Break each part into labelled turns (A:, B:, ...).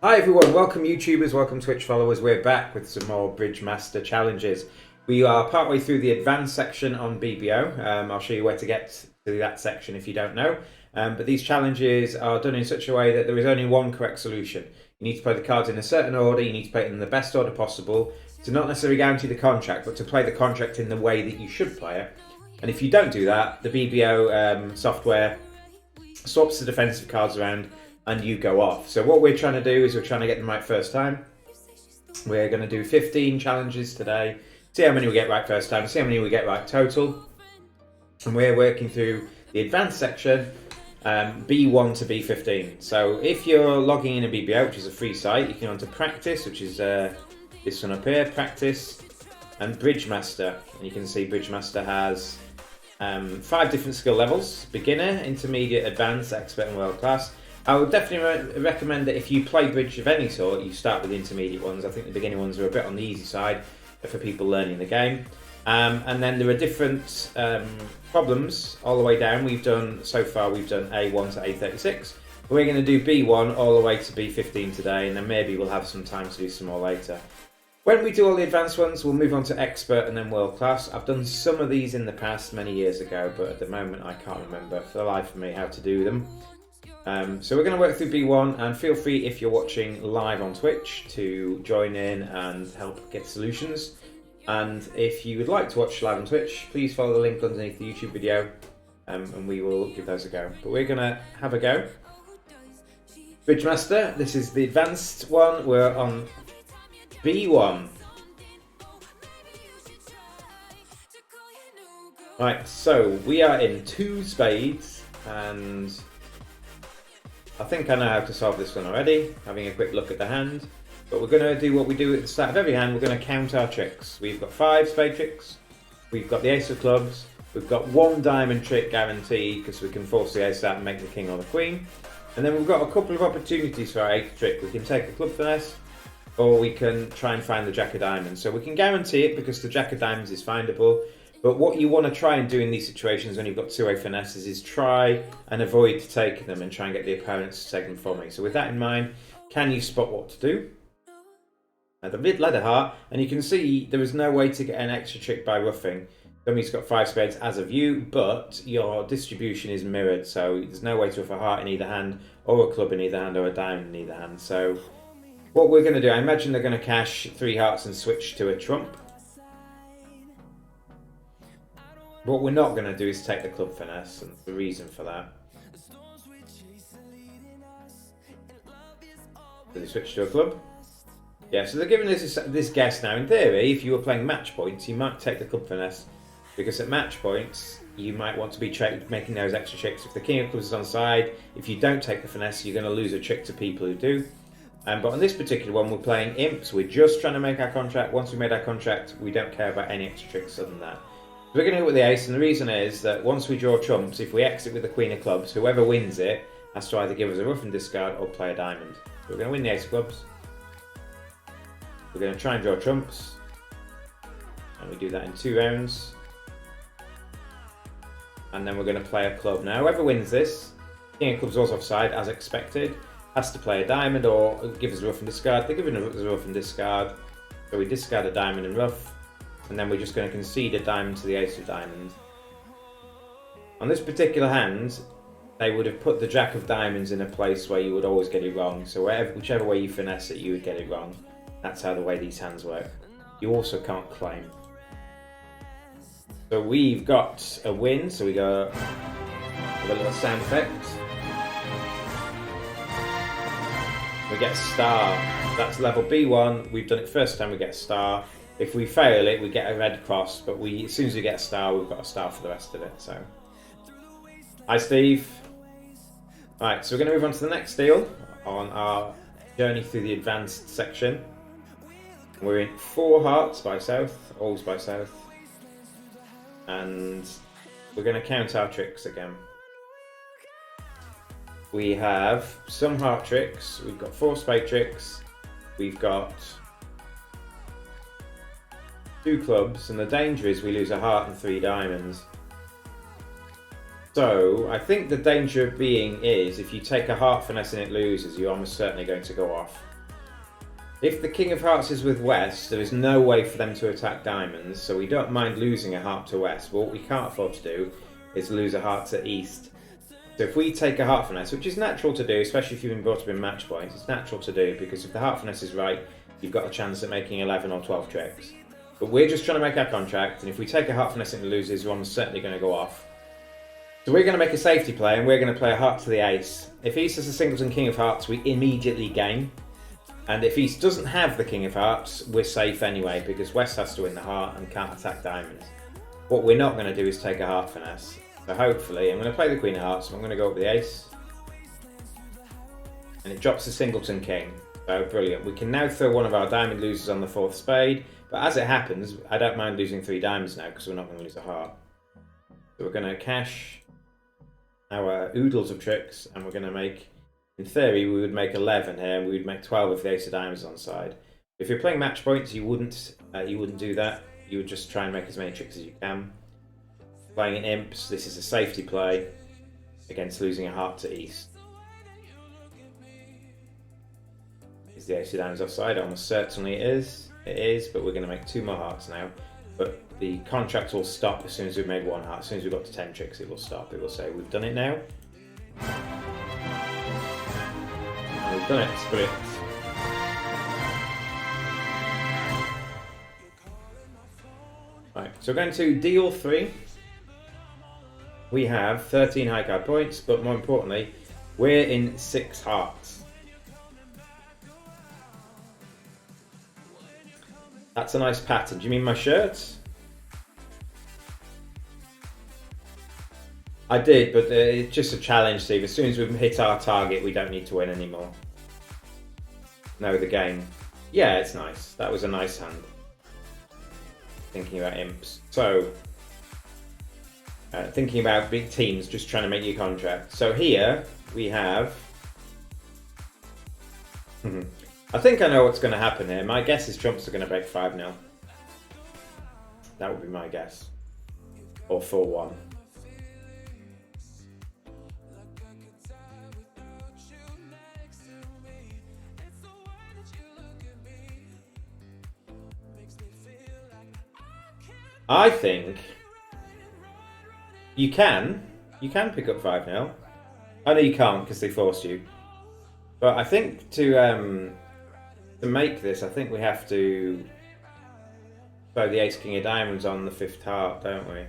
A: Hi everyone, welcome YouTubers, welcome Twitch followers. We're back with some more Bridge Master challenges. We are partway through the advanced section on BBO. I'll show you where to get to that section if you don't know. But these challenges are done in such a way that there is only one correct solution. You need to play the cards in a certain order, you need to play it in the best order possible to not necessarily guarantee the contract, but to play the contract in the way that you should play it. And if you don't do that, the BBO software swaps the defensive cards around and you go off. So what we're trying to do is we're trying to get them right first time. We're going to do 15 challenges today. See how many we get right first time, see how many we get right total. And we're working through the advanced section, B1 to B15. So if you're logging in a BBO, which is a free site, you can go on to practice, which is this one up here, practice, and Bridge Master. And you can see Bridge Master has 5 different skill levels: beginner, intermediate, advanced, expert, and world class. I would definitely recommend that if you play bridge of any sort, you start with the intermediate ones. I think the beginning ones are a bit on the easy side for people learning the game. And then there are different problems all the way down. So far we've done A1 to A36. We're going to do B1 all the way to B15 today, and then maybe we'll have some time to do some more later. When we do all the advanced ones, we'll move on to expert and then world class. I've done some of these in the past many years ago, but at the moment I can't remember for the life of me how to do them. So we're going to work through B1, and feel free if you're watching live on Twitch to join in and help get solutions. And if you would like to watch live on Twitch, please follow the link underneath the YouTube video and we will give those a go. But we're going to have a go. Bridge Master, this is the advanced one. We're on B1. Right, so we are in 2 spades, and I think I know how to solve this one already, having a quick look at the hand. But we're going to do what we do at the start of every hand. We're going to count our tricks. We've got 5 spade tricks, we've got the ace of clubs, we've got 1 diamond trick guarantee because we can force the ace out and make the king or the queen. And then we've got a couple of opportunities for our 8th trick. We can take the club finesse, or we can try and find the jack of diamonds. So we can guarantee it because the jack of diamonds is findable. But what you want to try and do in these situations when you've got 2-way finesses is try and avoid taking them and try and get the opponents to take them from me. So with that in mind, can you spot what to do? The mid ladder heart, and you can see there is no way to get an extra trick by ruffing. Dummy's got 5 spades as of you, but your distribution is mirrored, so there's no way to ruff a heart in either hand, or a club in either hand, or a diamond in either hand. So what we're going to do, I imagine they're going to cash 3 hearts and switch to a trump. What we're not going to do is take the club finesse, and the reason for that. Do they switch to a club? Yeah, so they're giving us this guess now. In theory, if you were playing match points, you might take the club finesse, because at match points, you might want to be making those extra tricks. If the king of clubs is on side, if you don't take the finesse, you're going to lose a trick to people who do. But on this particular one, we're playing imps. We're just trying to make our contract. Once we made our contract, we don't care about any extra tricks other than that. We're going to go with the ace, and the reason is that once we draw trumps, if we exit with the queen of clubs, whoever wins it has to either give us a ruff and discard or play a diamond. So we're going to win the ace of clubs. We're going to try and draw trumps, and we do that in 2 rounds. And then we're going to play a club. Now whoever wins this, king of clubs was offside as expected, has to play a diamond or give us a ruff and discard. They're giving us a ruff and discard, so we discard a diamond and ruff. And then we're just going to concede a diamond to the ace of diamonds. On this particular hand, they would have put the jack of diamonds in a place where you would always get it wrong. So whichever way you finesse it, you would get it wrong. That's how the way these hands work. You also can't claim. So we've got a win, so we go with a little sound effect. We get a star. That's level B1. We've done it first time, we get a star. If we fail it, we get a red cross, but as soon as we get a star, we've got a star for the rest of it. So, hi Steve. Right, so we're going to move on to the next deal on our journey through the advanced section. We're in 4 hearts by south, always by south, and we're going to count our tricks again. We have some heart tricks, we've got 4 spade tricks, we've got 2 clubs, and the danger is we lose a heart and 3 diamonds. So I think the danger being is if you take a heart finesse and it loses, you're almost certainly going to go off. If the King of Hearts is with West, there is no way for them to attack diamonds, so we don't mind losing a heart to West, but what we can't afford to do is lose a heart to East. So if we take a heart finesse, which is natural to do, especially if you've been brought up in match points, it's natural to do, because if the heart finesse is right, you've got a chance at making 11 or 12 tricks. But we're just trying to make our contract, and if we take a heart finesse and loses, one's certainly going to go off. So we're going to make a safety play, and we're going to play a heart to the ace. If East has a singleton King of Hearts, we immediately gain. And if East doesn't have the King of Hearts, we're safe anyway, because West has to win the heart and can't attack diamonds. What we're not going to do is take a heart finesse. So hopefully, I'm going to play the Queen of Hearts, so I'm going to go up with the ace. And it drops the singleton King. So brilliant. We can now throw one of our diamond losers on the 4th spade. But as it happens, I don't mind losing 3 diamonds now, because we're not going to lose a heart. So we're going to cash our oodles of tricks, and we're going to make, in theory, we would make 11 here, and we would make 12 if the ace of diamonds on side. If you're playing match points, you wouldn't do that. You would just try and make as many tricks as you can. Playing in imps, this is a safety play against losing a heart to East. Is the ace of diamonds offside? Almost certainly it is. It is, but we're going to make 2 more hearts now. But the contract will stop as soon as we've made 1 heart. As soon as we've got to 10 tricks, it will stop. It will say, we've done it now. And we've done it. It's brilliant. Right, so we're going to deal 3. We have 13 high card points, but more importantly, we're in 6 hearts. That's a nice pattern. Do you mean my shirts? I did, but it's just a challenge, Steve. As soon as we've hit our target, we don't need to win anymore. No, the game. Yeah, it's nice. That was a nice hand. Thinking about imps. So, thinking about big teams just trying to make your contract. So here we have... I think I know what's going to happen here. My guess is trumps are going to break 5-0. That would be my guess. Or 4-1. I think you can pick up 5-0. I know you can't because they forced you. But I think to make this, I think we have to throw the ace king of diamonds on the 5th heart, don't we?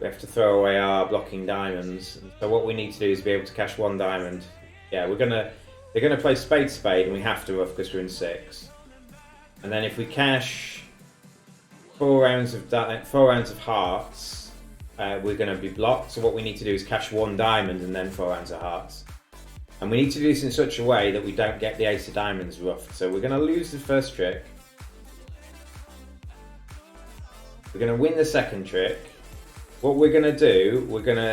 A: We have to throw away our blocking diamonds. So what we need to do is be able to cash 1 diamond. Yeah, they're gonna play spade spade, and we have to rough because we're in 6. And then if we cash 4 rounds of hearts, we're going to be blocked. So what we need to do is cash 1 diamond and then 4 rounds of hearts. And we need to do this in such a way that we don't get the ace of diamonds roughed. So we're going to lose the first trick. We're going to win the second trick. What we're going to do,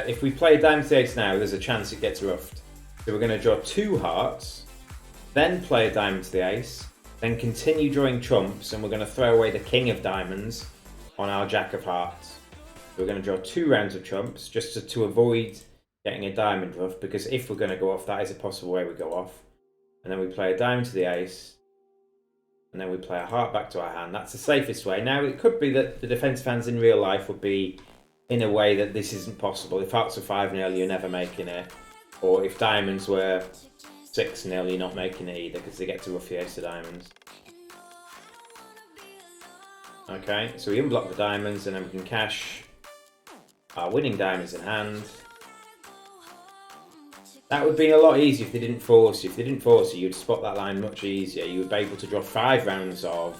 A: if we play diamond to the ace now, there's a chance it gets roughed. So we're going to draw 2 hearts, then play a diamond to the ace, then continue drawing trumps, and we're going to throw away the king of diamonds on our jack of hearts. So we're going to draw 2 rounds of trumps just to avoid getting a diamond rough, because if we're going to go off, that is a possible way we go off. And then we play a diamond to the ace, and then we play a heart back to our hand. That's the safest way. Now, it could be that the defensive hands in real life would be in a way that this isn't possible. If hearts are 5-0, you're never making it. Or if diamonds were 6-0, you're not making it either, because they get to rough the ace of diamonds. Okay, so we unblock the diamonds, and then we can cash our winning diamonds in hand. That would be a lot easier if they didn't force you. If they didn't force you, you'd spot that line much easier. You would be able to draw 5 rounds of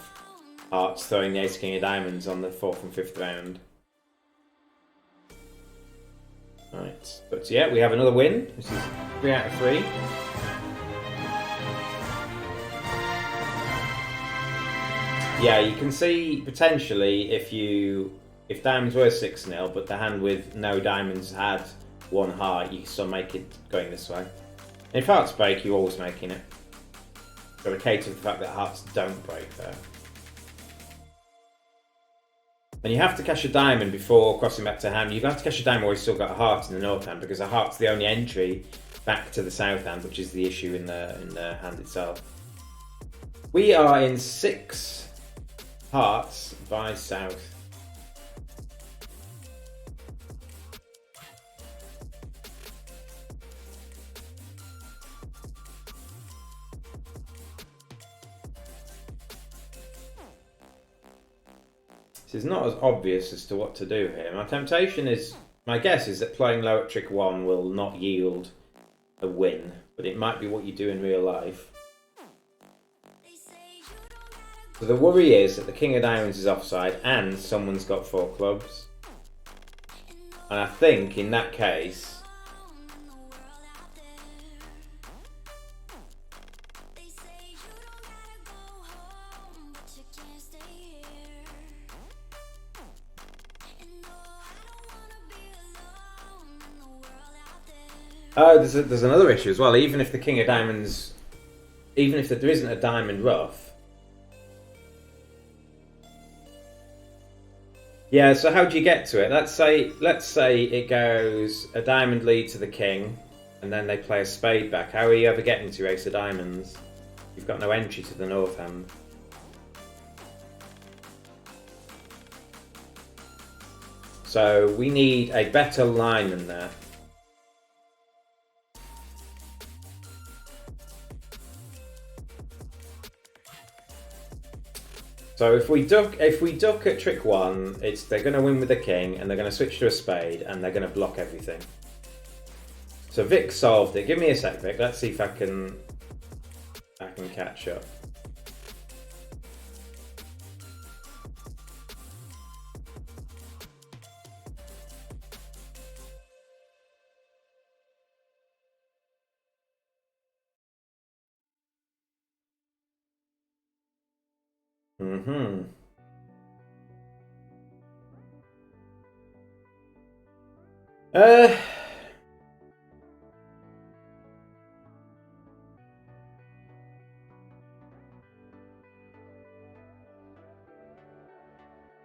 A: hearts, throwing the ace king of diamonds on the 4th and 5th round. Right, but yeah, we have another win. This is 3 out of 3. Yeah, you can see potentially if diamonds were 6-0, but the hand with no diamonds had 1 heart, you can still make it going this way. And if hearts break, you're always making it. Got to cater to the fact that hearts don't break there. And you have to cash a diamond before crossing back to hand. You have to cash a diamond while you've still got a heart in the north hand, because a heart's the only entry back to the south hand, which is the issue in the hand itself. We are in 6 hearts by south. This is not as obvious as to what to do here. My guess is that playing low at trick 1 will not yield a win, but it might be what you do in real life. So the worry is that the King of Diamonds is offside and someone's got 4 clubs. And I think in that case, oh, there's another issue as well. Even if the King of Diamonds, even if there isn't a diamond ruff. Yeah, so how do you get to it? Let's say it goes a diamond lead to the king, and then they play a spade back. How are you ever getting to ace of diamonds? You've got no entry to the north hand. So we need a better line than that. So if we duck at trick 1, they're going to win with the king, and they're going to switch to a spade, and they're going to block everything. So Vic solved it. Give me a sec, Vic. Let's see if I can catch up.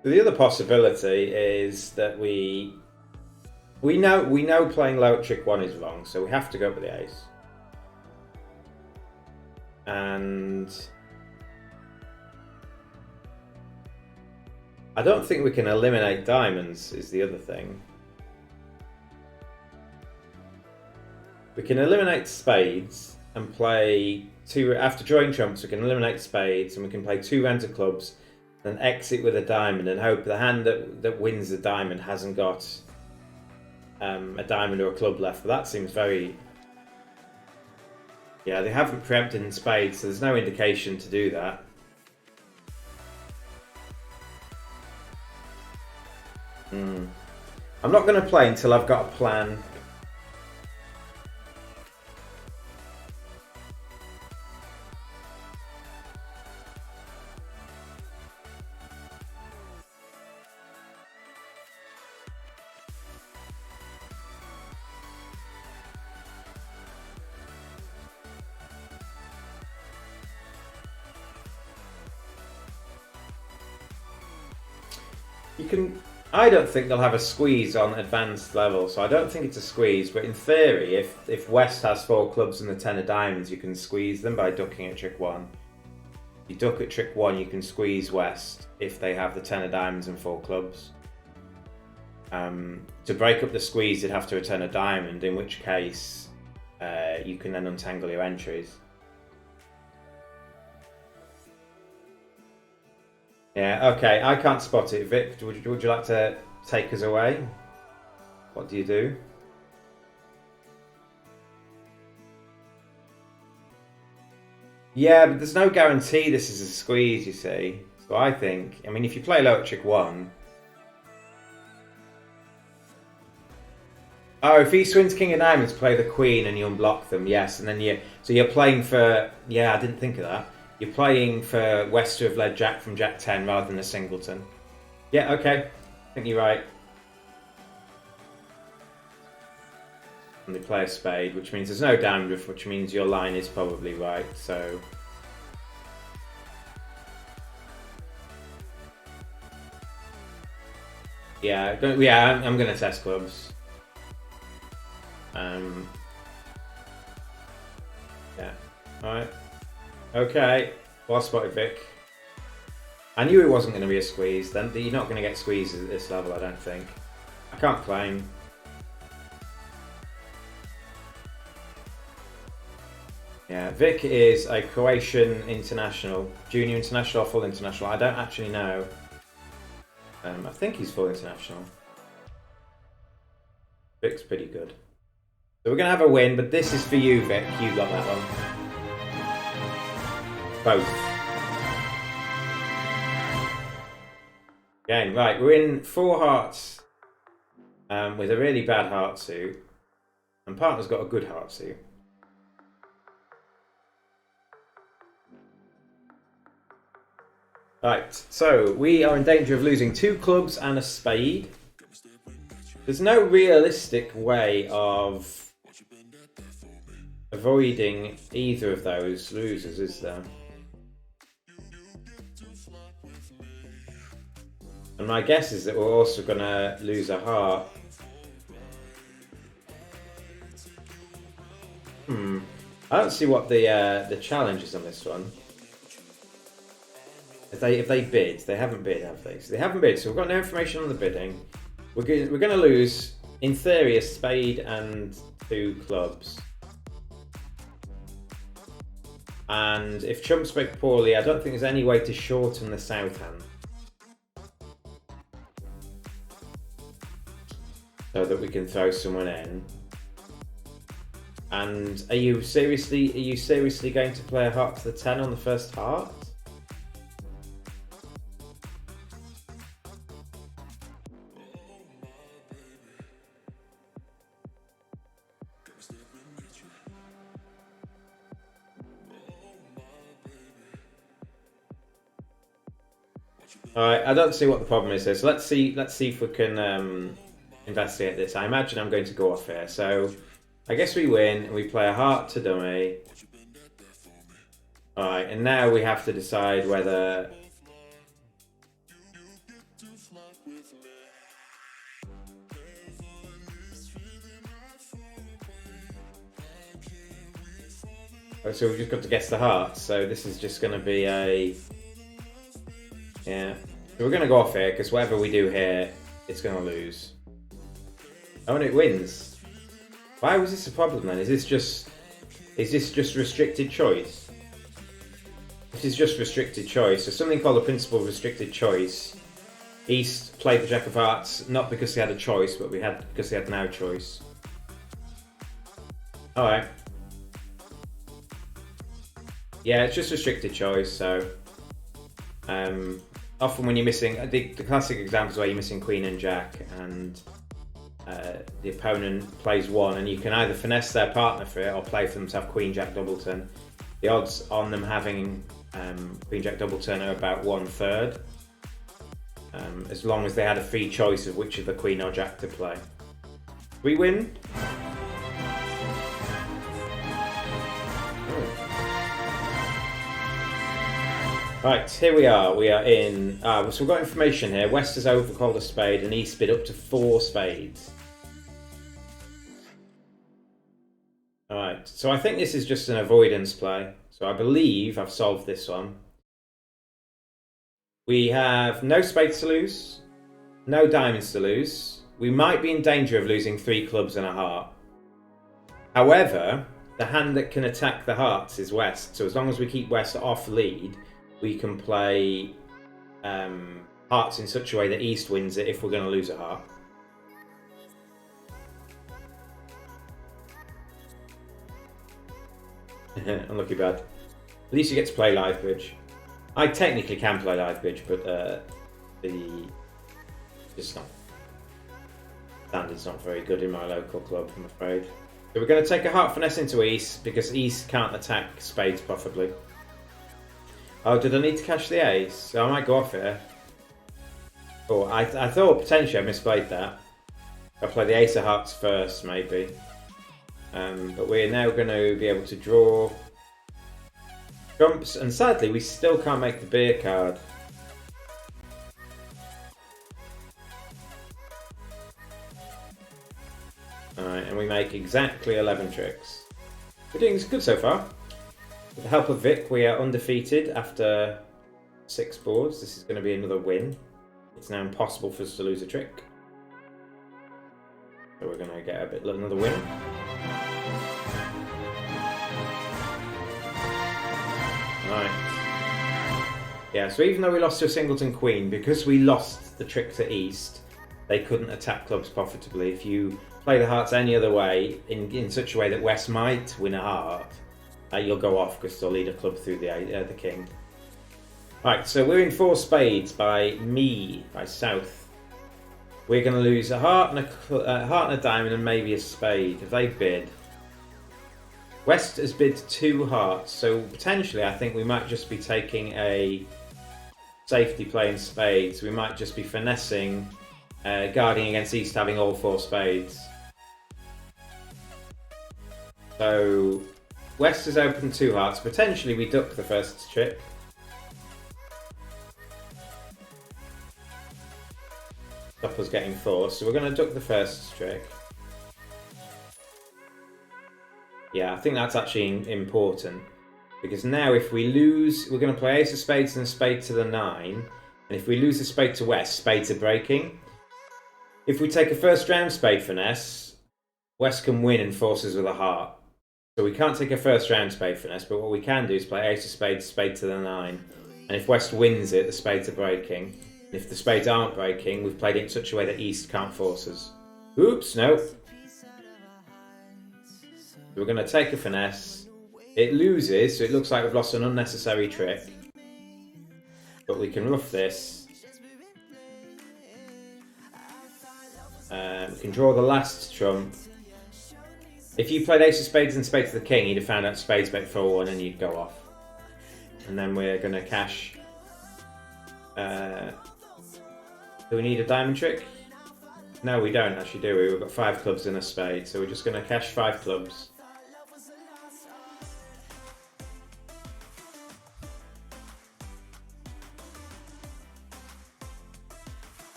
A: The other possibility is that we know playing low at trick 1 is wrong, so we have to go for the ace. And I don't think we can eliminate diamonds is the other thing. We can eliminate spades and play 2, after drawing trumps we can eliminate spades and we can play 2 rounds of clubs, then exit with a diamond and hope the hand that wins the diamond hasn't got a diamond or a club left. But that seems very... Yeah, they haven't preempted in spades, so there's no indication to do that. I'm not going to play until I've got a plan. I don't think they'll have a squeeze on advanced level, so I don't think it's a squeeze, but in theory, if West has 4 clubs and the 10 of diamonds, you can squeeze them by ducking at trick 1. If you duck at trick 1, you can squeeze West if they have the 10 of diamonds and 4 clubs. To break up the squeeze, you'd have to return a diamond, in which case you can then untangle your entries. Yeah, okay, I can't spot it. Vic, would you like to take us away? What do you do? Yeah, but there's no guarantee this is a squeeze, you see. So I mean, if you play low at trick 1... Oh, if he swings King of Diamonds, play the Queen and you unblock them, yes. And then you're playing for... Yeah, I didn't think of that. You're playing for West to have led Jack from Jack 10 rather than a singleton. Yeah, okay. I think you're right. And they play a spade, which means there's no diamond riff, which means your line is probably right, so... Yeah, I'm going to test clubs. Yeah, alright. Okay, Well spotted, Vic. I knew it wasn't going to be a squeeze. Then you're not going to get squeezes at this level, I don't think. I can't claim. Yeah, Vic is a Croatian international, junior international or full international. I don't actually know. I think he's full international. Vic's pretty good. So we're going to have a win, but this is for you, Vic. You got that one. Both. Game. Right, we're in 4 hearts with a really bad heart suit. And partner's got a good heart suit. Right, so we are in danger of losing 2 clubs and a spade. There's no realistic way of avoiding either of those losers, is there? And my guess is that we're also going to lose a heart. I don't see what the challenge is on this one. If they bid, they haven't bid, have they? So they haven't bid, so we've got no information on the bidding. We're going to lose, in theory, a spade and 2 clubs. And if chumps break poorly, I don't think there's any way to shorten the south hand. So that we can throw someone in. And are you seriously going to play a heart to the 10 on the first heart? Alright, I don't see what the problem is here. So let's see if we can investigate this. I imagine I'm going to go off here. So I guess we win and we play a heart to dummy. Alright, and now we have to decide whether so we've just got to guess the heart. So this is just going to be a... Yeah. So we're going to go off here, because whatever we do here, it's going to lose. Oh, and it wins. Why was this a problem then? Is this just restricted choice? This is just restricted choice. There's something called the principle of restricted choice. East played the Jack of Hearts, not because he had a choice, but because he had no choice. Alright. Yeah, it's just restricted choice, so... often when you're missing... The classic examples where you're missing Queen and Jack, and the opponent plays 1, and you can either finesse their partner for it, or play for them to have Queen Jack double turn. The odds on them having Queen Jack double turn are about 1/3. As long as they had a free choice of which of the Queen or Jack to play. We win? Right, here we are. We are in... so we've got information here. West has overcalled a spade and East bid up to 4 spades. Alright, so I think this is just an avoidance play. So I believe I've solved this one. We have no spades to lose, no diamonds to lose. We might be in danger of losing 3 clubs and a heart. However, the hand that can attack the hearts is West. So as long as we keep West off lead, we can play hearts in such a way that East wins it if we're going to lose a heart. Unlucky bad. At least you get to play live bridge. I technically can play live bridge, but it's not. Standard's not very good in my local club, I'm afraid. So we're going to take a heart finesse into East because East can't attack spades profitably. Oh, did I need to cash the ace? So I might go off here. Oh, I thought potentially I misplayed that. I'll play the ace of hearts first, maybe. But we're now going to be able to draw trumps, and sadly we still can't make the beer card. Alright, and we make exactly 11 tricks. We're doing good so far. With the help of Vic, we are undefeated after 6 boards. This is going to be another win. It's now impossible for us to lose a trick. So we're going to get another win. Right. Yeah, so even though we lost to a singleton queen, because we lost the trick to East, they couldn't attack clubs profitably. If you play the hearts any other way, in such a way that West might win a heart, you'll go off because they'll lead a club through the king. Right, so we're in 4 spades by South. We're going to lose a heart and a diamond and maybe a spade. Have they bid? West has bid 2 hearts, so potentially I think we might just be taking a safety play in spades. We might just be finessing, guarding against East having all 4 spades. So West has opened 2 hearts. Potentially we duck the first trick. Stop us getting forced, so we're going to duck the first trick. Yeah, I think that's actually important, because now if we lose, we're going to play ace of spades and a spade to the 9, and if we lose the spade to West, spades are breaking. If we take a first round spade finesse, West can win and force us with a heart. So we can't take a first round spade finesse, but what we can do is play ace of spades, spade to the 9, and if West wins it, the spades are breaking. And if the spades aren't breaking, we've played it in such a way that East can't force us. Oops, no. We're going to take a finesse. It loses, so it looks like we've lost an unnecessary trick. But we can ruff this. We can draw the last trump. If you played ace of spades and spade to the king, you'd have found out spades bet 4-1 and you'd go off. And then we're going to cash. Do we need a diamond trick? No, we don't actually, do we? We've got 5 clubs and a spade, so we're just going to cash 5 clubs.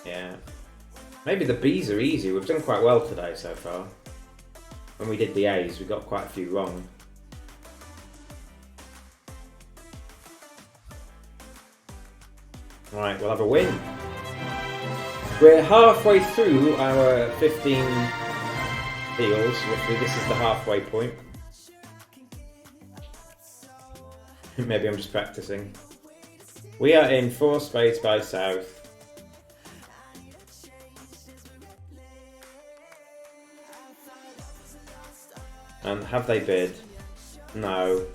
A: Yeah. Maybe the Bs are easy. We've done quite well today so far. When we did the A's, we got quite a few wrong. Right, we'll have a win. We're halfway through our 15 deals. Roughly, this is the halfway point. Maybe I'm just practicing. We are in 4 spades by South. And have they bid? No.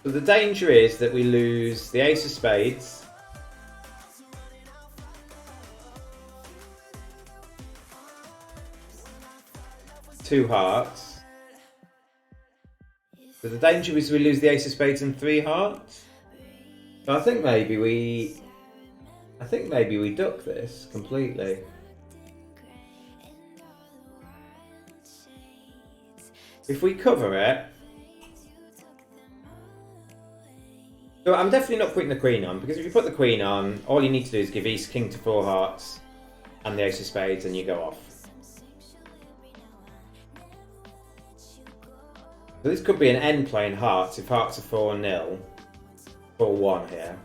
A: So the danger is that we lose the ace of spades. Two hearts. So the danger is we lose the ace of spades and 3 hearts. So I think maybe we duck this completely. If we cover it. So I'm definitely not putting the queen on, because if you put the queen on, all you need to do is give East king to 4 hearts and the ace of spades and you go off. So this could be an end playing hearts if hearts are 4-0, 4-1 here.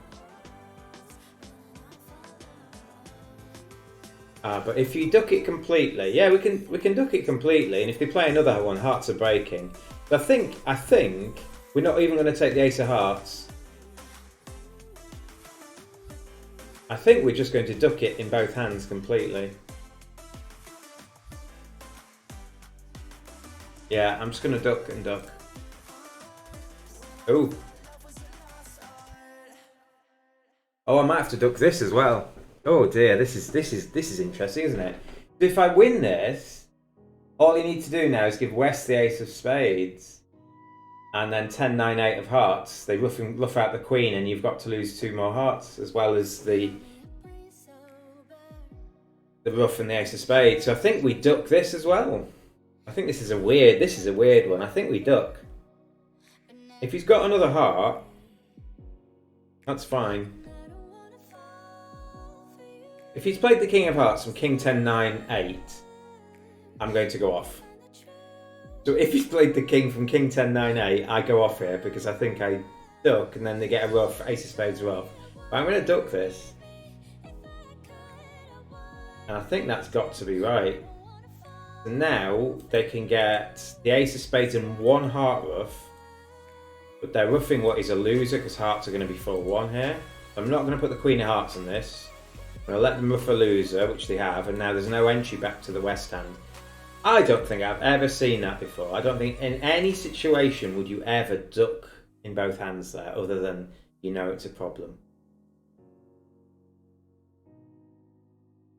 A: But if you duck it completely, yeah, we can duck it completely, and if they play another one, hearts are breaking. But I think we're not even going to take the ace of hearts. I think we're just going to duck it in both hands completely. Yeah, I'm just going to duck and duck. Oh. Oh, I might have to duck this as well. Oh dear, this is interesting, isn't it? If I win this, all you need to do now is give West the ace of spades, and then 10-9-8 of hearts. They rough out the queen, and you've got to lose 2 more hearts, as well as the ruff and the ace of spades. So I think we duck this as well. I think this is a weird one. I think we duck. If he's got another heart, that's fine. If he's played the king of hearts from king 10-9-8, I'm going to go off. So if he's played the king from king 10, 9, 8, I go off here because I think I duck and then they get a ruff, ace of spades ruff. But I'm going to duck this. And I think that's got to be right. So now they can get the ace of spades and 1 heart ruff. But they're ruffing what is a loser because hearts are going to be full 1 here. I'm not going to put the queen of hearts in this. I'm going to let them ruff a loser, which they have. And now there's no entry back to the west hand. I don't think I've ever seen that before. I don't think in any situation would you ever duck in both hands there, other than you know it's a problem.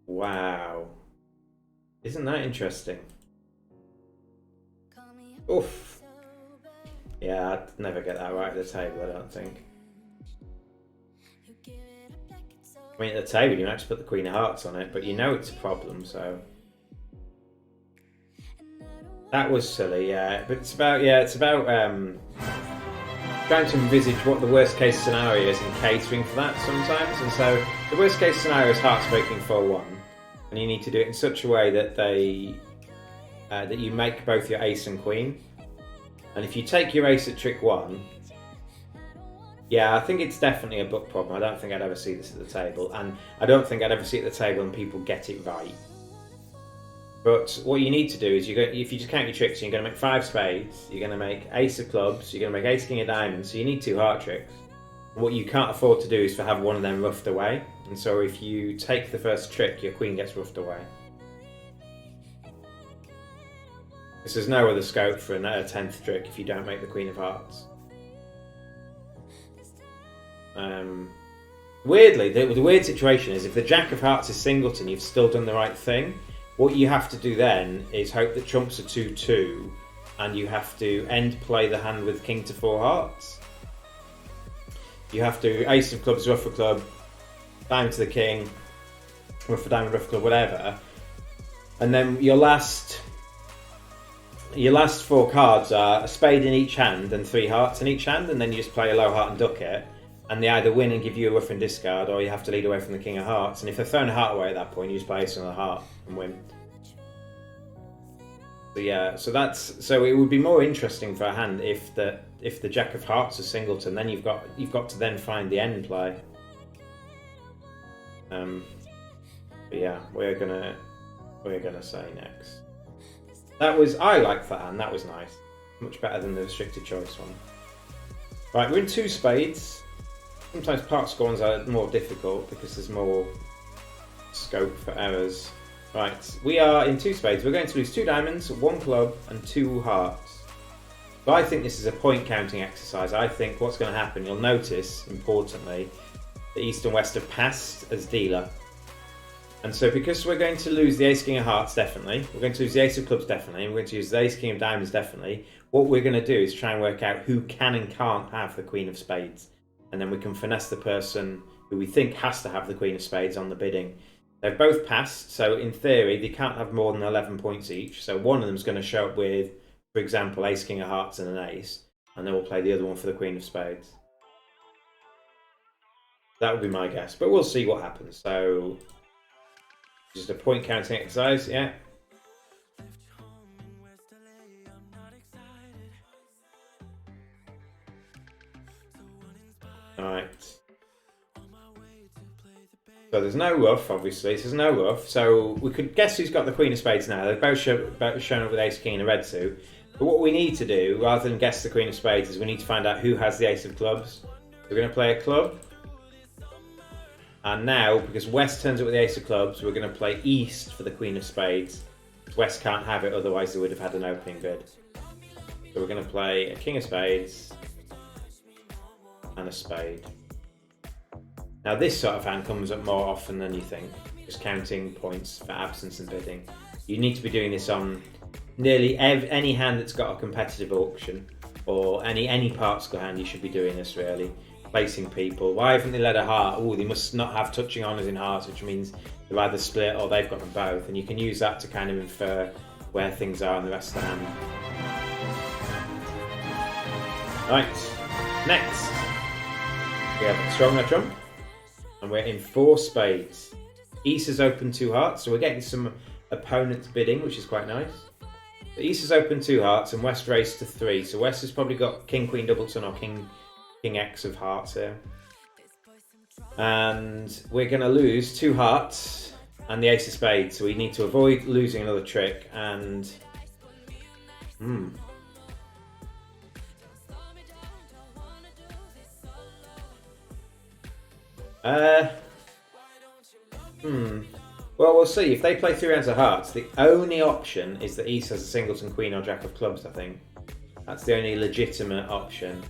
A: Wow. Isn't that interesting? Oof. Yeah, I'd never get that right at the table, I don't think. I mean, at the table you might just put the queen of hearts on it, but you know it's a problem, so... That was silly, yeah. But it's about trying to envisage what the worst case scenario is and catering for that sometimes. And so the worst case scenario is hearts breaking 4-1, and you need to do it in such a way that that you make both your ace and queen. And if you take your ace at trick 1, yeah, I think it's definitely a book problem. I don't think I'd ever see this at the table, and I don't think I'd ever see it at the table and people get it right. But what you need to do is, if you just count your tricks, you're going to make 5 spades, you're going to make ace of clubs, you're going to make ace king of diamonds, so you need 2 heart tricks. And what you can't afford to do is to have one of them roughed away. And so if you take the first trick, your queen gets roughed away. Because there's no other scope for a 10th trick if you don't make the queen of hearts. Weirdly, the weird situation is if the jack of hearts is singleton, you've still done the right thing. What you have to do then is hope that trumps are 2-2, and you have to end play the hand with king to 4 hearts. You have to ace of clubs, ruff a club, diamond to the king, ruff a diamond, ruff a club, whatever. And then your last 4 cards are a spade in each hand and 3 hearts in each hand, and then you just play a low heart and duck it. And they either win and give you a ruff and discard, or you have to lead away from the king of hearts. And if they're throwing a heart away at that point, you just play ace on the heart and win. So yeah, so it would be more interesting for a hand if the jack of hearts is singleton. Then you've got to then find the end play. But yeah, we're gonna say next. I liked that hand. That was nice, much better than the restricted choice one. Right, we're in 2 spades. Sometimes part scorns are more difficult because there's more scope for errors. Right, we are in 2 spades. We're going to lose 2 diamonds, 1 club, and 2 hearts. But I think this is a point counting exercise. I think what's going to happen, you'll notice, importantly, the East and West have passed as dealer. And so because we're going to lose the ace king of hearts, definitely, we're going to lose the ace of clubs, definitely, and we're going to use the ace king of diamonds, definitely, what we're going to do is try and work out who can and can't have the queen of spades. And then we can finesse the person who we think has to have the queen of spades on the bidding. They've both passed, so in theory they can't have more than 11 points each. So one of them is going to show up with, for example, ace king of hearts and an ace, and then we'll play the other one for the queen of spades. That would be my guess, but we'll see what happens. So just a point counting exercise, yeah. Alright. So there's no ruff, obviously. So there's no ruff. So we could guess who's got the queen of spades now. They've both shown up with ace king in a red suit. But what we need to do, rather than guess the queen of spades, is we need to find out who has the ace of clubs. We're going to play a club. And now, because West turns up with the ace of clubs, we're going to play East for the queen of spades. West can't have it, otherwise they would have had an opening bid. So we're going to play a king of spades and a spade. Now this sort of hand comes up more often than you think, just counting points for absence and bidding. You need to be doing this on nearly any hand that's got a competitive auction, or any part score hand. You should be doing this really. Placing people. Why haven't they led a heart? Oh, they must not have touching honours in hearts, which means they've either split or they've got them both. And you can use that to kind of infer where things are in the rest of the hand. Right, next we have strong no trump, and we're in 4 spades. East has opened 2 hearts, so we're getting some opponent's bidding, which is quite nice. So East has opened 2 hearts and West raised to 3. So West has probably got King Queen Doubleton or King X of hearts here. And we're going to lose 2 hearts and the Ace of Spades. So we need to avoid losing another trick. And well, we'll see. If they play 3 rounds of hearts, the only option is that East has a singleton queen or jack of clubs, I think. That's the only legitimate option.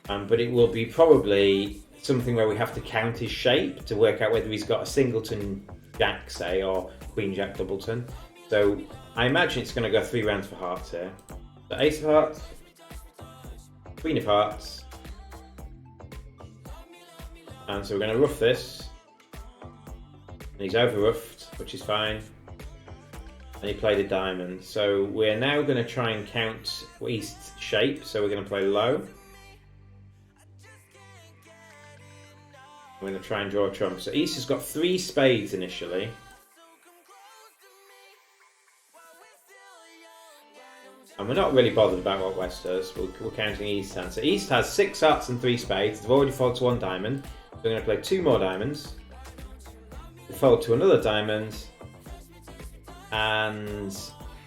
A: But it will be probably something where we have to count his shape to work out whether he's got a singleton jack, say, or queen jack doubleton. So I imagine it's going to go 3 rounds for hearts here. So Ace of Hearts, Queen of Hearts, and so we're going to rough this. And he's over roughed, which is fine. And he played a diamond. So we're now going to try and count East's shape. So we're going to play low. We're going to try and draw a trump. So East has got 3 spades initially. And we're not really bothered about what West does. We're counting East's hand. So East has 6 hearts and 3 spades. They've already folded to 1 diamond. We're going to play 2 more diamonds. We fold to another diamond. And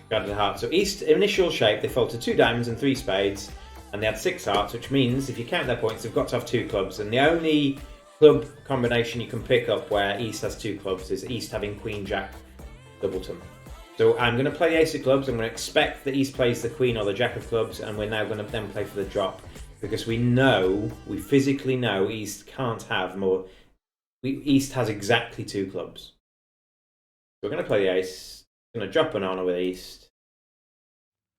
A: got a heart. So East initial shape, they fold to 2 diamonds and 3 spades. And they had 6 hearts, which means if you count their points, they've got to have 2 clubs. And the only club combination you can pick up where East has 2 clubs is East having Queen Jack Doubleton. So I'm going to play the Ace of Clubs. I'm going to expect that East plays the Queen or the Jack of Clubs, and we're now going to then play for the drop because we physically know East can't have more. East has exactly 2 clubs. So we're going to play the Ace. We're going to drop an honor with East.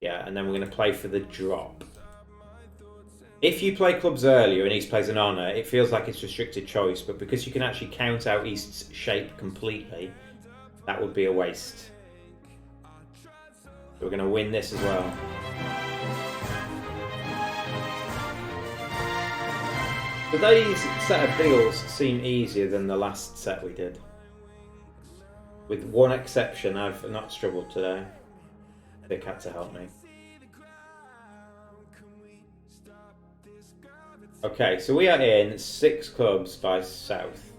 A: Yeah, and then we're going to play for the drop. If you play clubs earlier and East plays an honor, it feels like it's restricted choice, but because you can actually count out East's shape completely, that would be a waste. So we're going to win this as well. Today's set of deals seem easier than the last set we did. With one exception, I've not struggled today. Vic had to help me. Okay, so we are in 6 clubs by South.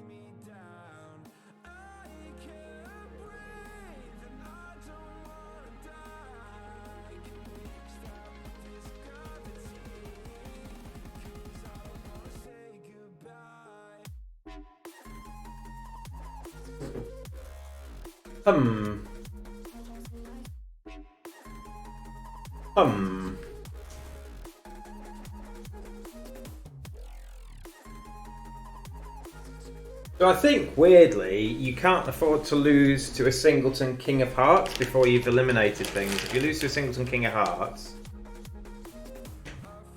A: So I think, weirdly, you can't afford to lose to a singleton King of Hearts before you've eliminated things. If you lose to a singleton King of Hearts...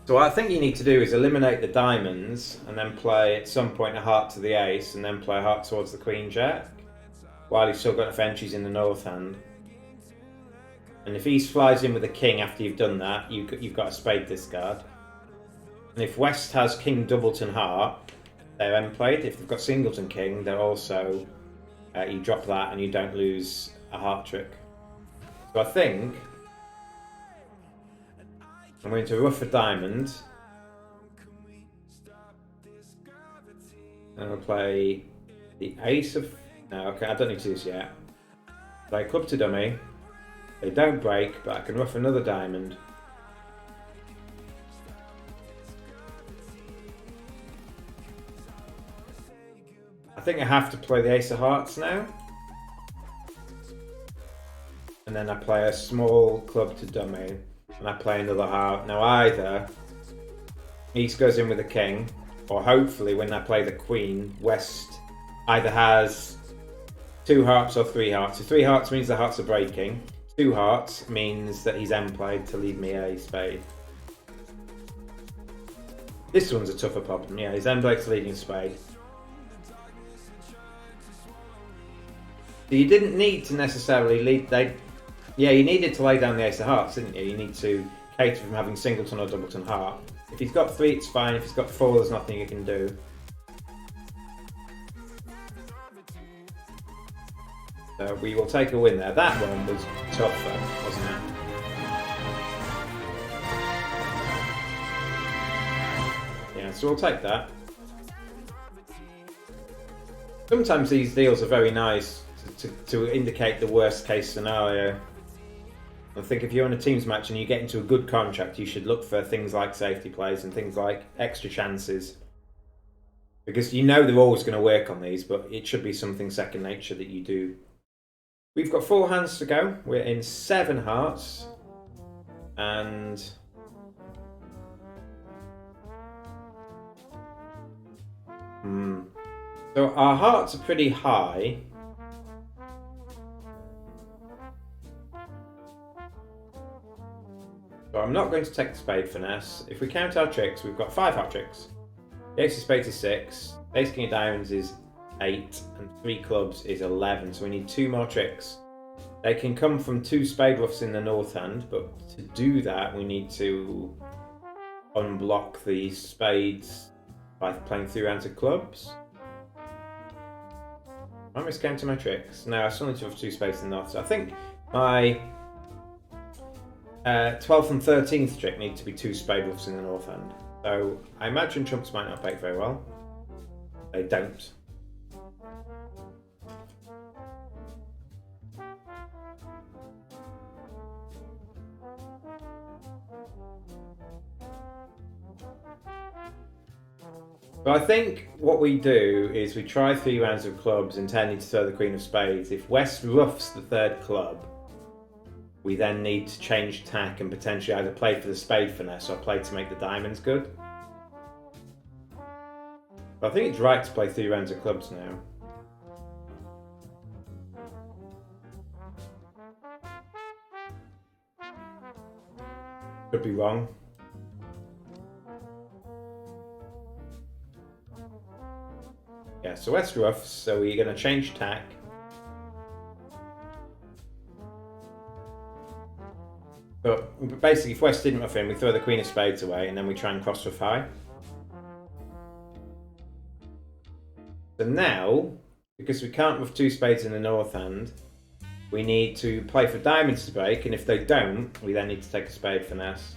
A: So what I think you need to do is eliminate the diamonds and then play at some point a heart to the ace and then play a heart towards the Queen Jack while you've still got enough entries in the north hand. And if East flies in with a king after you've done that, you've got a spade discard. And if West has King Doubleton Heart, they're end played. If they've got Singleton King, they're also you drop that and you don't lose a heart trick. So I think I'm going to rough a diamond. And I'll play the ace of... No, okay, I don't need to do this yet. Play club to dummy. They don't break, but I can rough another diamond. I think I have to play the ace of hearts now. And then I play a small club to dummy. And I play another heart. Now either East goes in with a king, or hopefully when I play the queen, West either has 2 hearts or 3 hearts. So 3 hearts means the hearts are breaking. 2 hearts means that he's end played to leave me a spade. This one's a tougher problem. Yeah, he's end played to leave me a spade. So you didn't need to necessarily lead. Yeah, you needed to lay down the ace of hearts, didn't you? You need to cater from having singleton or doubleton heart. If he's got 3, it's fine. If he's got 4, there's nothing you can do. So we will take a win there. That one was tough though, wasn't it? Yeah, so we'll take that. Sometimes these deals are very nice to indicate the worst case scenario. I think if you're in a teams match and you get into a good contract, you should look for things like safety plays and things like extra chances. Because you know they're always going to work on these, but it should be something second nature that you do. We've got 4 hands to go. We're in 7 hearts. And... So our hearts are pretty high. So I'm not going to take the spade finesse. If we count our tricks, we've got 5 heart tricks. The ace of spades is 6, ace king of diamonds is 8, and 3 clubs is 11. So we need 2 more tricks. They can come from 2 spade ruffs in the north hand, but to do that we need to unblock the spades by playing 3 rounds of clubs. I'm miscounting my tricks. No, I still need to have 2 spades in the north. So I think my 12th and 13th trick need to be 2 spade ruffs in the north hand. So I imagine trumps might not bake very well. They don't. But I think what we do is we try 3 rounds of clubs intending to throw the queen of spades. If West ruffs the 3rd club, we then need to change tack and potentially either play for the spade finesse or play to make the diamonds good. But I think it's right to play 3 rounds of clubs now. Could be wrong. Yeah, so West ruffs, so we're going to change tack. But basically, if West didn't ruff in, we throw the queen of spades away and then we try and cross ruff high. So now, because we can't ruff 2 spades in the north hand, we need to play for diamonds to break, and if they don't, we then need to take a spade finesse.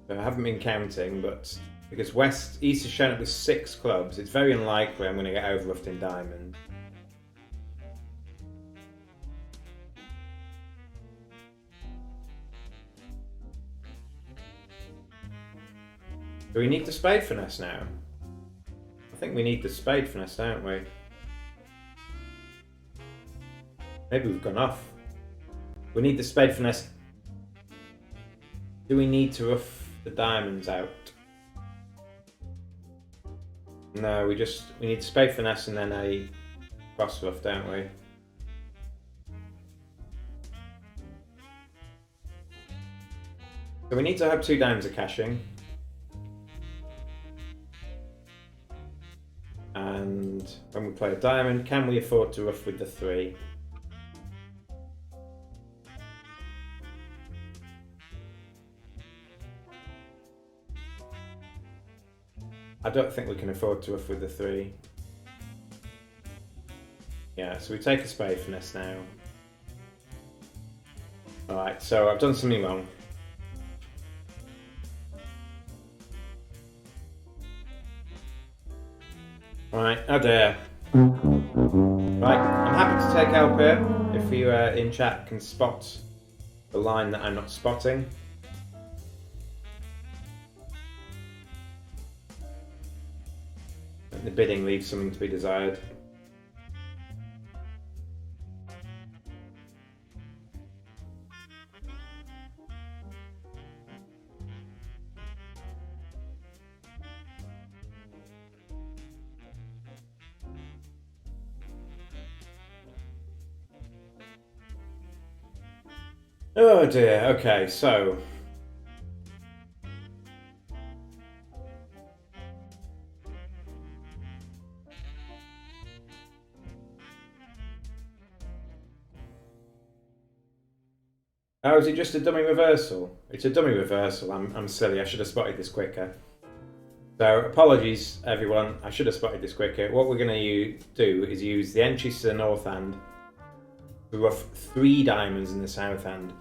A: So I haven't been counting, but because East has shown up with 6 clubs, it's very unlikely I'm going to get overruffed in diamond. Do we need the spade finesse now? I think we need the spade finesse, don't we? Maybe we've gone off. We need the spade finesse. Do we need to ruff the diamonds out? No, we need spade finesse and then a cross ruff, don't we? So we need to have 2 diamonds of cashing. And when we play a diamond, can we afford to ruff with the 3? I don't think we can afford to ruff with the 3. Yeah, so we take a spade finesse now. Alright, so I've done something wrong. Right, oh dear. Right, I'm happy to take help here. If you in chat can spot the line that I'm not spotting. The bidding leaves something to be desired. Oh dear, okay, so oh, is it just a dummy reversal? It's a dummy reversal. I'm silly. I should have spotted this quicker. So apologies everyone, I should have spotted this quicker. What we're going to do is use the entries to the north hand to ruff 3 diamonds in the south hand.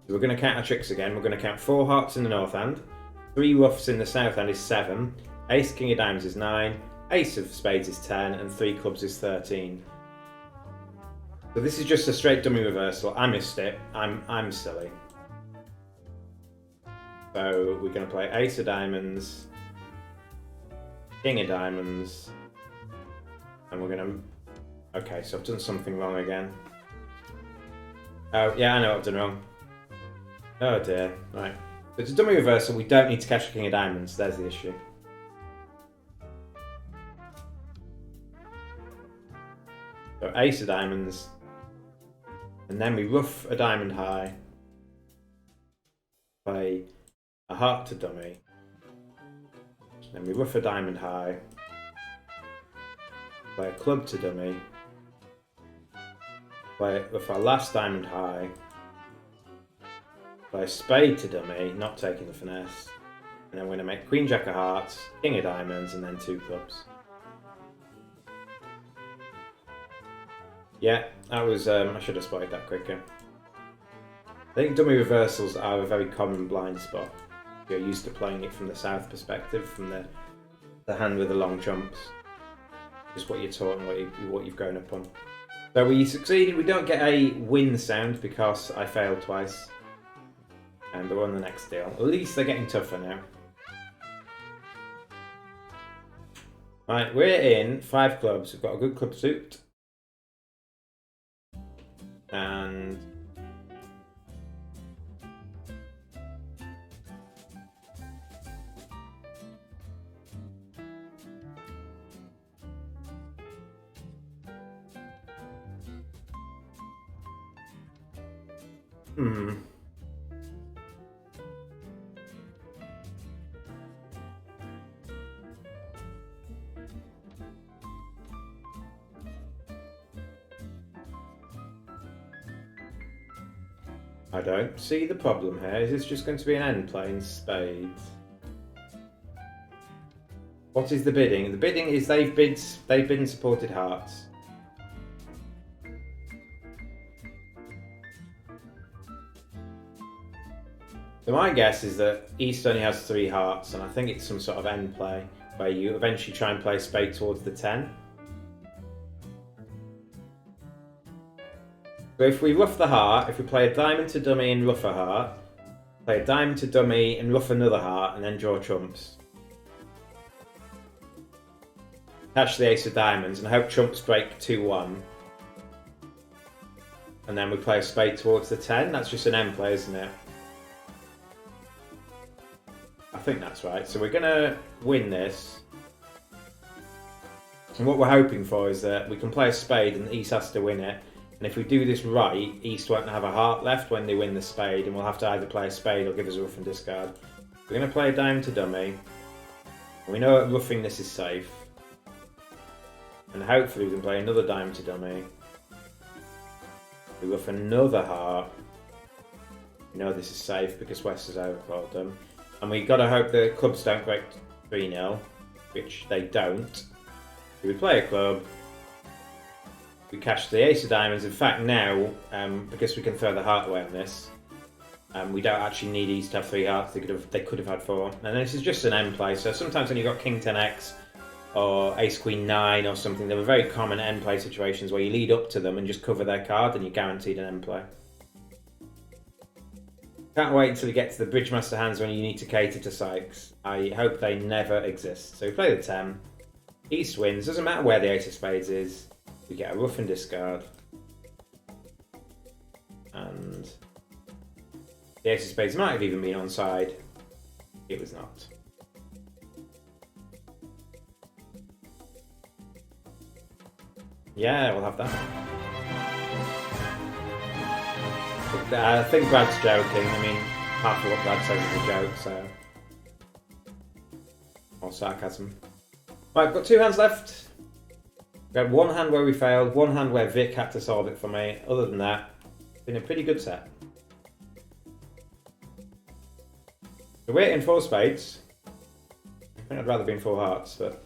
A: So we're going to count our tricks again. We're going to count 4 hearts in the north hand, 3 ruffs in the south hand is 7, ace king of diamonds is 9, ace of spades is 10, and 3 clubs is 13. So this is just a straight dummy reversal. I missed it. I'm silly. So we're going to play ace of diamonds, king of diamonds, and we're going to... Okay, so I've done something wrong again. Oh, yeah, I know what I've done wrong. Oh dear. Right. So it's a dummy reversal. We don't need to cash the king of diamonds. There's the issue. So ace of diamonds, and then we ruff a diamond high, play a heart to dummy, then we ruff a diamond high, play a club to dummy, play ruff our last diamond high, play a spade to dummy, not taking the finesse, and then we're going to make queen jack of hearts, king of diamonds, and then 2 clubs. Yeah, that was, I should have spotted that quicker. I think dummy reversals are a very common blind spot. You're used to playing it from the south perspective, from the hand with the long trumps. Just what you're taught and what you've grown up on. So we succeeded. We don't get a win sound because I failed twice. And we're on the next deal. At least they're getting tougher now. Right, we're in 5 clubs. We've got a good club suit. And I don't see the problem here. Is this just going to be an end playing spades? What is the bidding? The bidding is they've bid and supported hearts. So my guess is that East only has 3 hearts, and I think it's some sort of end play where you eventually try and play a spade towards the 10. So if we ruff the heart, if we play a diamond to dummy and ruff a heart, play a diamond to dummy and ruff another heart, and then draw trumps. Cash the ace of diamonds and hope trumps break 2-1. And then we play a spade towards the 10. That's just an end play, isn't it? I think that's right. So we're going to win this. And what we're hoping for is that we can play a spade and East has to win it. And if we do this right, East won't have a heart left when they win the spade, and we'll have to either play a spade or give us a ruff and discard. We're going to play a diamond to dummy. We know that ruffing this is safe. And hopefully we can play another diamond to dummy. We ruff another heart. We know this is safe because West has overcalled them. And we've got to hope the clubs don't break 3-0, which they don't. So we play a club. We cash the ace of diamonds. In fact, now, because we can throw the heart away on this, we don't actually need East to have 3 hearts. They could have had 4. And this is just an end play. So sometimes when you've got King 10x or Ace Queen 9 or something, there are very common end play situations where you lead up to them and just cover their card, and you're guaranteed an end play. Can't wait until we get to the Bridgemaster hands when you need to cater to Sykes. I hope they never exist. So we play the 10. East wins. Doesn't matter where the ace of spades is. We get a ruff and discard. And the ace of spades might have even been onside. It was not. Yeah, we'll have that. I think Brad's joking. I mean, half of what Brad says is a joke, so. Or sarcasm. Right, I've got 2 hands left. We had 1 hand where we failed, 1 hand where Vic had to solve it for me. Other than that, it's been a pretty good set. So we're in 4 spades. think I'd rather be in full hearts, but...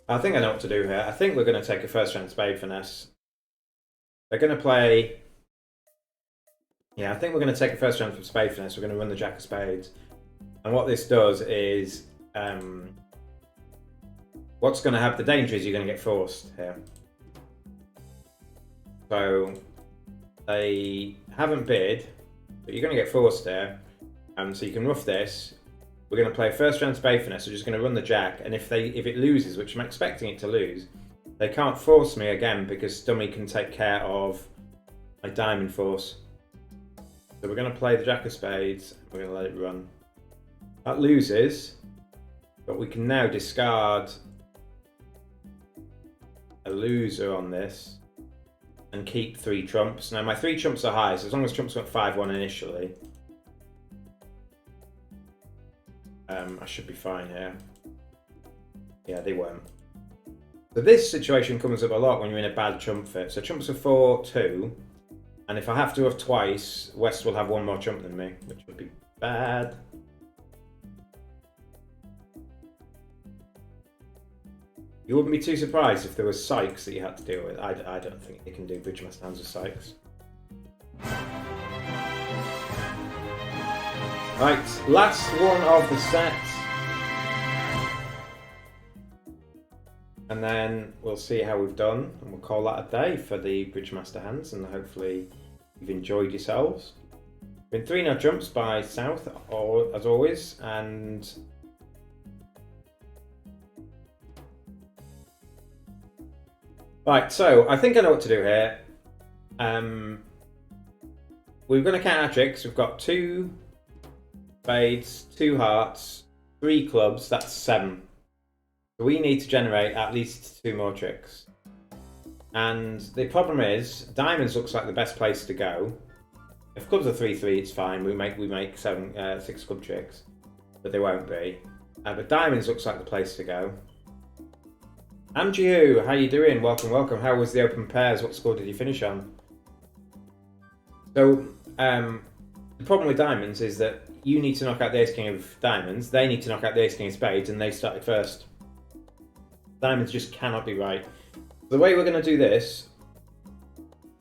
A: I think I know what to do here. I think we're going to take a first round spade finesse. They're going to play... Yeah, I think we're going to take a first round spade finesse. We're going to run the jack of spades. And what this does is... what's going to happen, the danger is you're going to get forced here. So, they haven't bid, but you're going to get forced there. So you can ruff this. We're going to play first round spade finesse. We're just going to run the jack, and if it loses, which I'm expecting it to lose, they can't force me again because dummy can take care of my diamond force. So we're going to play the jack of spades. We're going to let it run. That loses, but we can now discard a loser on this and keep 3 trumps. Now my 3 trumps are high, so as long as trumps went 5-1 initially, I should be fine here. Yeah, they won't. So this situation comes up a lot when you're in a bad trump fit. So trumps are 4-2, and if I have to have twice, West will have 1 more trump than me, which would be bad. You wouldn't be too surprised if there was Sykes that you had to deal with. I don't think you can do bridge master hands with Sykes. Right, last one of the set. And then we'll see how we've done, and we'll call that a day for the bridge master hands, and hopefully you've enjoyed yourselves. Been 3-0 trumps by South, as always, and right, so I think I know what to do here. We're going to count our tricks. We've got 2 spades, 2 hearts, 3 clubs, that's 7. So we need to generate at least 2 more tricks. And the problem is, diamonds looks like the best place to go. If clubs are 3-3, it's fine. We make 6 club tricks, but they won't be. But diamonds looks like the place to go. Amjiu, how you doing? Welcome, welcome. How was the open pairs? What score did you finish on? So, the problem with diamonds is that you need to knock out the ace-king of diamonds, they need to knock out the ace-king of spades, and they started first. Diamonds just cannot be right. The way we're going to do this...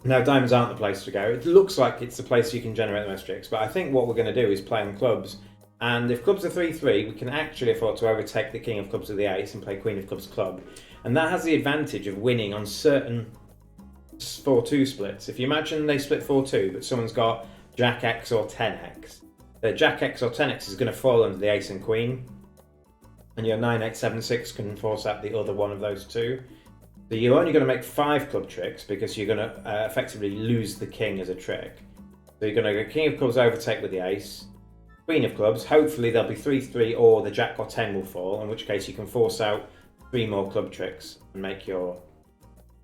A: Now, diamonds aren't the place to go. It looks like it's the place you can generate the most tricks, but I think what we're going to do is play on clubs. And if clubs are 3-3, we can actually afford to overtake the king of clubs with the ace and play queen of clubs club. And that has the advantage of winning on certain 4-2 splits. If you imagine they split 4-2, but someone's got Jack X or 10X, the Jack X or 10X is going to fall under the ace and queen, and your 9-8-7-6 can force out the other one of those 2. So you're only going to make 5 club tricks because you're going to effectively lose the king as a trick. So you're going to go king of clubs overtake with the ace, queen of clubs, hopefully there'll be 3-3 or the jack or 10 will fall, in which case you can force out 3 more club tricks and make your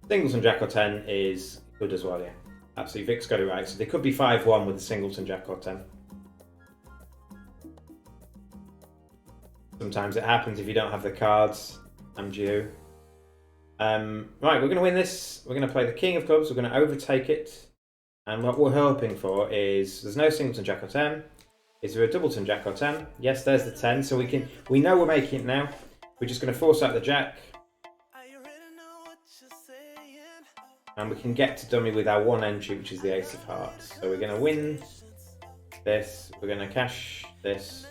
A: singleton jack or 10 is good as well, yeah. Absolutely, Vic's got it right. So they could be 5-1 with a singleton jack or 10. Sometimes it happens if you don't have the cards. I'm due. Right, we're going to win this. We're going to play the king of clubs. We're going to overtake it. And what we're hoping for is there's no singleton jack or 10. Is there a doubleton jack or 10? Yes, there's the 10. So we know we're making it now. We're just going to force out the jack. And we can get to dummy with our 1 entry, which is the ace of hearts. So we're going to win this. We're going to cash this.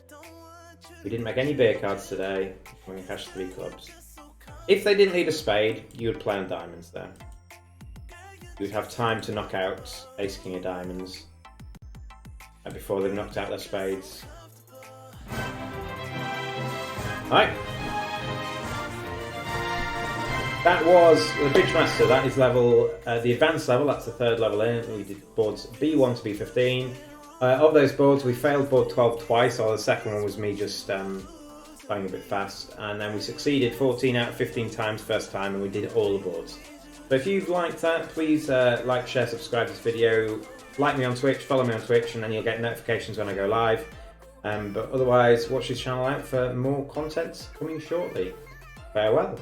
A: We didn't make any beer cards today. We're going to cash 3 clubs. If they didn't need a spade, you would play on diamonds there. You would have time to knock out ace king of diamonds before they've knocked out their spades. Right. That was the Bridge Master. That is level, the advanced level. That's the 3rd level in. We did boards B1 to B15. Of those boards, we failed board 12 twice, or the second one was me just playing a bit fast. And then we succeeded 14 out of 15 times first time, and we did all the boards. So if you've liked that, please like, share, subscribe to this video. Like me on Twitch, follow me on Twitch, and then you'll get notifications when I go live. But otherwise, watch this channel out for more content coming shortly. Farewell.